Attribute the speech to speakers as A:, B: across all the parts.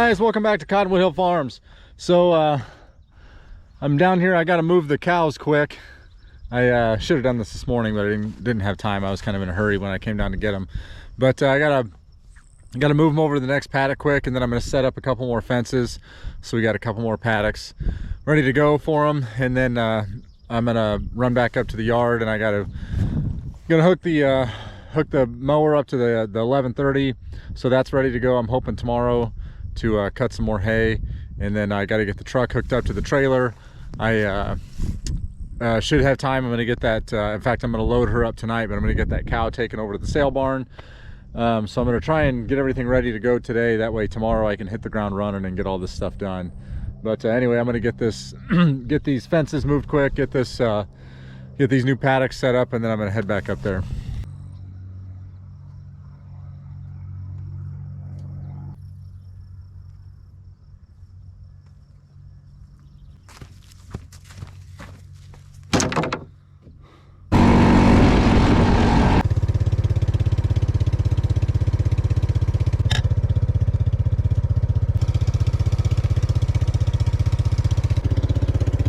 A: guys, welcome back to Cottonwood Hill Farms. So I'm down here. I got to move the cows quick. I should have done this morning, but I didn't have time. I was kind of in a hurry when I came down to get them. But I gotta move them over to the next paddock quick, and then I'm gonna set up a couple more fences. So we got a couple more paddocks ready to go for them, and then I'm gonna run back up to the yard, and I gonna hook the mower up to the 1130, so that's ready to go. I'm hoping tomorrow to cut some more hay, and then I got to get the truck hooked up to the trailer. I should have time. I'm going to get that, in fact, I'm going to load her up tonight, but I'm going to get that cow taken over to the sale barn. So I'm going to try and get everything ready to go today. That way tomorrow I can hit the ground running and get all this stuff done. But anyway, I'm going to get this, get these fences moved quick, get these new paddocks set up, and then I'm going to head back up there.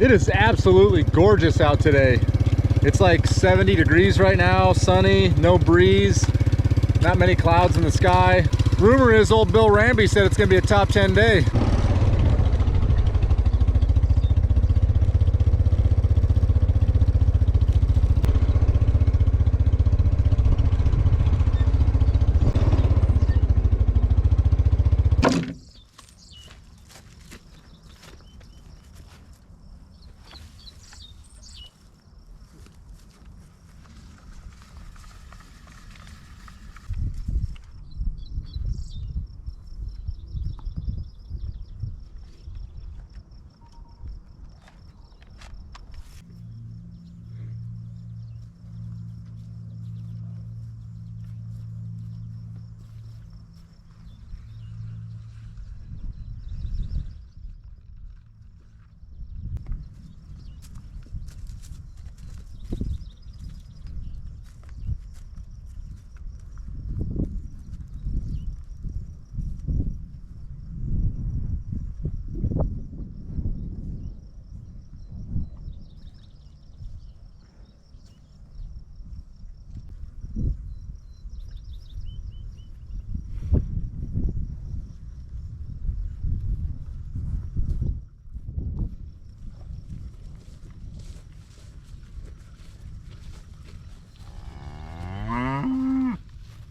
A: It is absolutely gorgeous out today. It's like 70 degrees right now, sunny, no breeze, not many clouds in the sky. Rumor is old Bill Ramby said it's gonna be a top 10 day.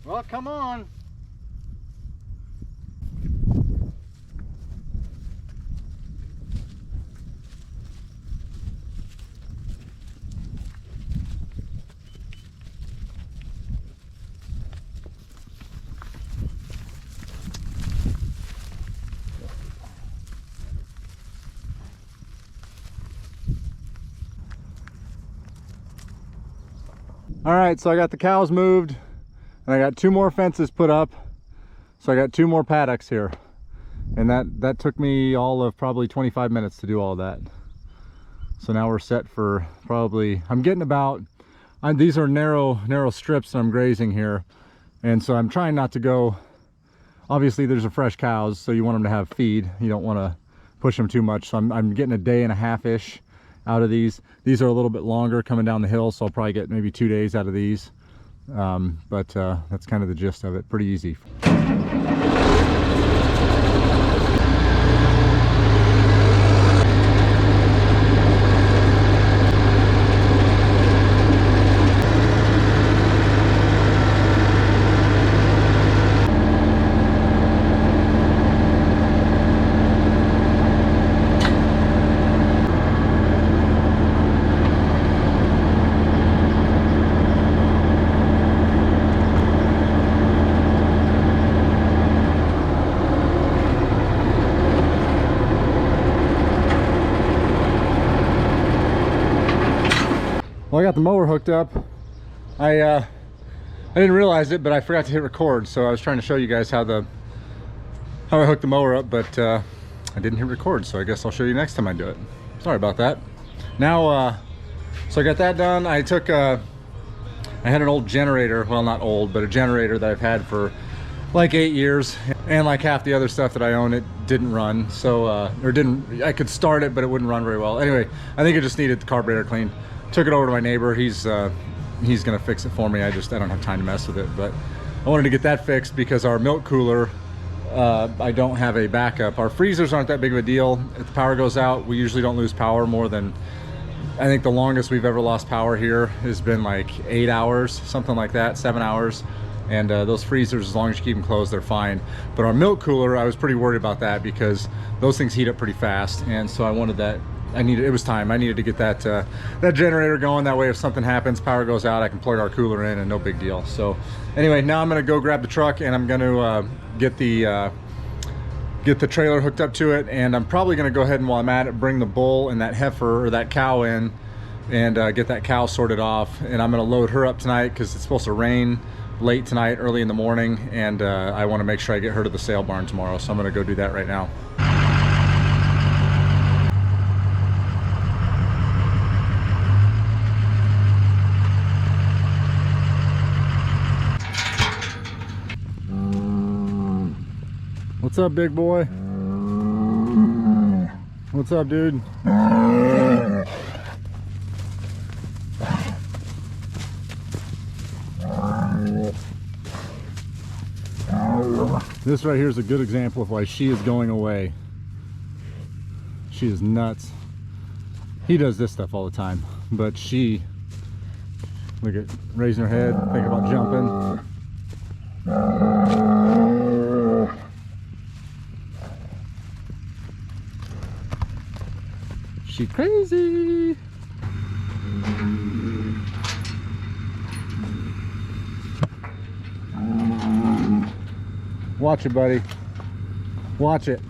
A: Well, come on. All right, so I got the cows moved, and I got 2 more fences put up, so I got 2 more paddocks here, and that took me all of probably 25 minutes to do all that. So now we're set for probably, I'm getting about, these are narrow strips that I'm grazing here, and so I'm trying not to go, obviously there's a fresh cows, so you want them to have feed, you don't want to push them too much, so I'm getting a day and a half-ish out of these. These are a little bit longer coming down the hill, so I'll probably get maybe 2 days out of these. But that's kind of the gist of it. Pretty easy. Well, I got the mower hooked up. I didn't realize it, but I forgot to hit record, so I was trying to show you guys how I hooked the mower up, but I didn't hit record, so I guess I'll show you next time I do it. Sorry about that. Now, so I got that done. I had an old generator, well, not old, but a generator that I've had for like 8 years, and like half the other stuff that I own, it didn't run. So I could start it, but it wouldn't run very well. Anyway, I think it just needed the carburetor clean. Took it over to my neighbor. He's gonna fix it for me. I don't have time to mess with it, but I wanted to get that fixed because our milk cooler, I don't have a backup. Our freezers aren't that big of a deal. If the power goes out, we usually don't lose power more than, I think the longest we've ever lost power here has been like 8 hours, something like that, 7 hours. And those freezers, as long as you keep them closed, they're fine. But our milk cooler, I was pretty worried about that because those things heat up pretty fast. And so I wanted that, it was time. I needed to get that that generator going. That way if something happens, power goes out, I can plug our cooler in and no big deal. So anyway, now I'm gonna go grab the truck and I'm gonna get the trailer hooked up to it. And I'm probably gonna go ahead and, while I'm at it, bring the bull and that heifer or that cow in and get that cow sorted off. And I'm gonna load her up tonight because it's supposed to rain late tonight, early in the morning, and I want to make sure I get her to the sale barn tomorrow, so I'm going to go do that right now. What's up, big boy? What's up, dude? This right here is a good example of why she is going away. She is nuts. He does this stuff all the time, but she, look at, raising her head, thinking about jumping. She crazy. Watch it, buddy. Watch it.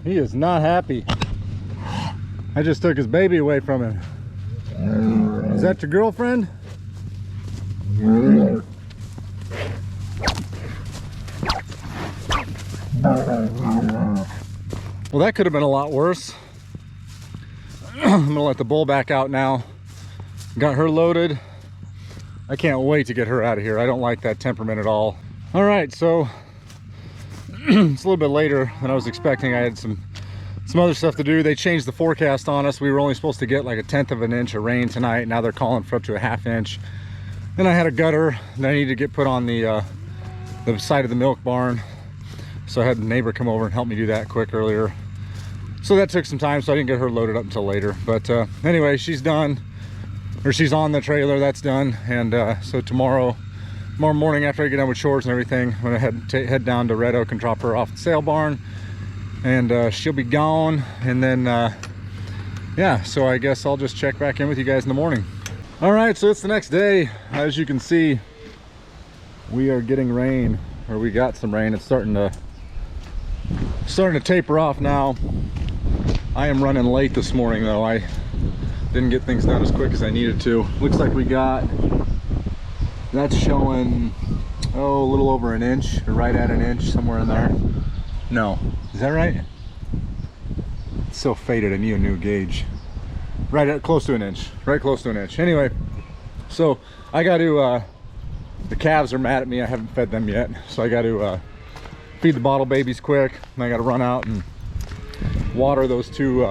A: He is not happy. I just took his baby away from him. Is that your girlfriend? Well, that could have been a lot worse. I'm gonna let the bull back out now. Got her loaded. I can't wait to get her out of here. I don't like that temperament at all. All right, so it's a little bit later than I was expecting. I had some other stuff to do. They changed the forecast on us. We were only supposed to get like 1/10 of an inch of rain tonight. Now they're calling for up to a 1/2 inch. Then I had a gutter that I needed to get put on the side of the milk barn. So I had a neighbor come over and help me do that quick earlier. So that took some time, so I didn't get her loaded up until later. But anyway, she's done, or she's on the trailer. That's done. And so tomorrow morning, after I get done with chores and everything, I'm gonna head down to Red Oak and drop her off at the sale barn, and she'll be gone. And then yeah, so I guess I'll just check back in with you guys in the morning. All right, so it's the next day. As you can see, we are getting rain, or we got some rain. It's starting to taper off now. I am running late this morning though. I didn't get things done as quick as I needed to. Looks like we got, that's showing, oh, a little over an inch, or right at an inch, somewhere in there. No, is that right? It's so faded. I need a new gauge. Right at close to an inch, right close to an inch. Anyway, so I got to, the calves are mad at me. I haven't fed them yet, so I got to feed the bottle babies quick. And I got to run out and water those two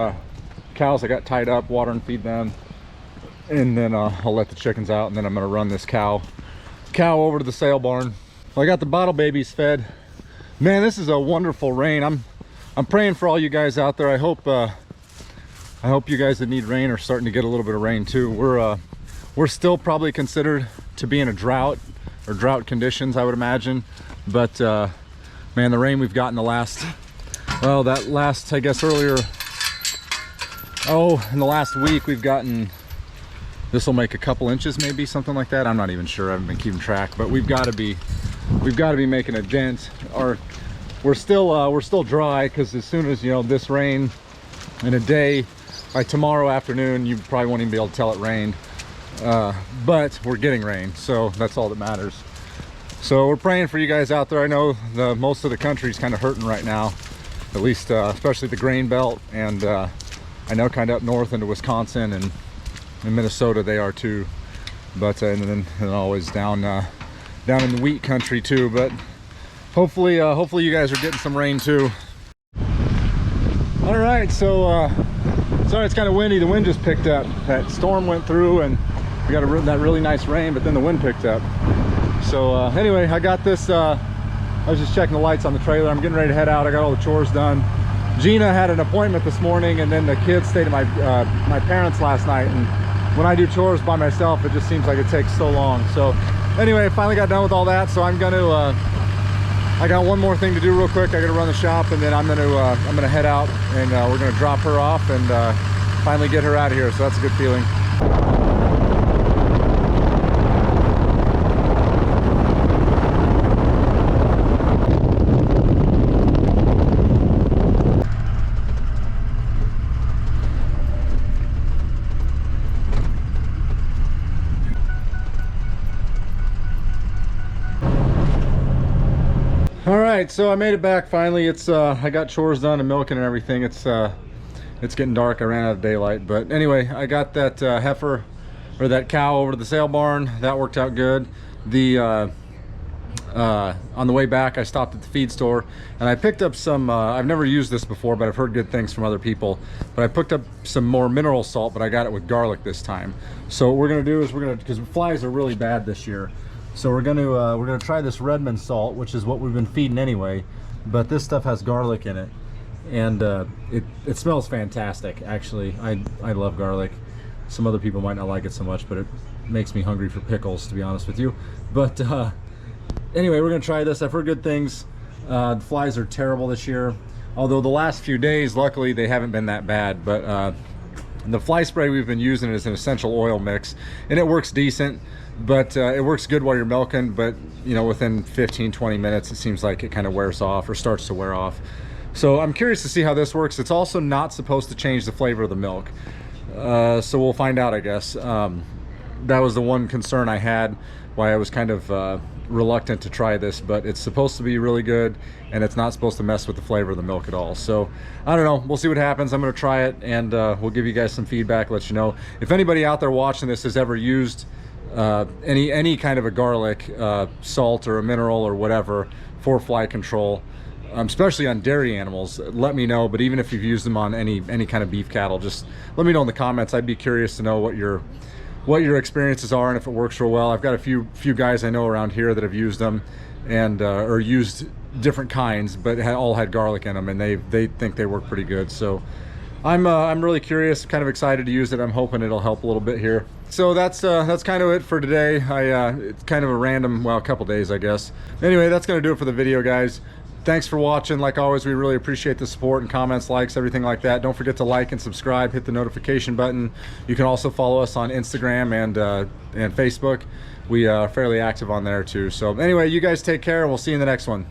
A: cows I got tied up, water and feed them, and then I'll let the chickens out, and then I'm gonna run this cow over to the sale barn. Well, I got the bottle babies fed. Man, this is a wonderful rain. I'm praying for all you guys out there. I hope you guys that need rain are starting to get a little bit of rain too. we're still probably considered to be in a drought or drought conditions, I would imagine. But man, the rain we've gotten the last, well, that last, I guess earlier, in the last week we've gotten, this will make a couple inches maybe, something like that. I'm not even sure, I haven't been keeping track, but we've got to be making a dent. Or we're still dry, because as soon as, you know, this rain in a day, by tomorrow afternoon you probably won't even be able to tell it rained. But we're getting rain, so that's all that matters. So we're praying for you guys out there. I know most of the country's kind of hurting right now, at least especially the grain belt, and I know kind of up north into Wisconsin and in Minnesota they are too, but and always down in the wheat country too. But hopefully you guys are getting some rain too. All right, so sorry it's kind of windy. The wind just picked up. That storm went through and we got that really nice rain, but then the wind picked up. So anyway, I got this, I was just checking the lights on the trailer. I'm getting ready to head out. I got all the chores done. Gina had an appointment this morning, and then the kids stayed at my parents last night, and when I do chores by myself, it just seems like it takes so long. So anyway, I finally got done with all that, so I'm gonna I got one more thing to do real quick. I gotta run the shop, and then I'm gonna head out, and we're gonna drop her off and finally get her out of here, so that's a good feeling. All right, so I made it back finally. It's I got chores done and milking and everything. It's getting dark. I ran out of daylight, but anyway, I got that heifer, or that cow, over to the sale barn. That worked out good. The on the way back, I stopped at the feed store and I picked up some I've never used this before, but I've heard good things from other people. But I picked up some more mineral salt, but I got it with garlic this time. So what we're gonna do is because flies are really bad this year, so we're gonna try this Redmond salt, which is what we've been feeding anyway, but this stuff has garlic in it, and it smells fantastic. Actually, I love garlic. Some other people might not like it so much, but it makes me hungry for pickles, to be honest with you. But anyway, we're gonna try this. I've heard good things. The flies are terrible this year, although the last few days, luckily, they haven't been that bad. But the fly spray we've been using is an essential oil mix, and it works decent. But it works good while you're milking, but you know, within 15-20 minutes it seems like it kind of wears off or starts to wear off. So I'm curious to see how this works. It's also not supposed to change the flavor of the milk, so we'll find out, I guess. That was the one concern I had, why I was kind of reluctant to try this, but it's supposed to be really good, and it's not supposed to mess with the flavor of the milk at all. So I don't know, we'll see what happens. I'm going to try it, and we'll give you guys some feedback, let you know. If anybody out there watching this has ever used any kind of a garlic salt or a mineral or whatever for fly control, especially on dairy animals, let me know. But even if you've used them on any kind of beef cattle, just let me know in the comments. I'd be curious to know what your experiences are and if it works real well. I've got a few guys I know around here that have used them, and or used different kinds, but all had garlic in them, and they think they work pretty good. So I'm really curious, kind of excited to use it. I'm hoping it'll help a little bit here. So that's kind of it for today. It's kind of a random, well, a couple days, I guess. Anyway, that's gonna do it for the video, guys. Thanks for watching. Like always, we really appreciate the support and comments, likes, everything like that. Don't forget to like and subscribe, hit the notification button. You can also follow us on Instagram and Facebook. We are fairly active on there too. So anyway, you guys take care, and we'll see you in the next one.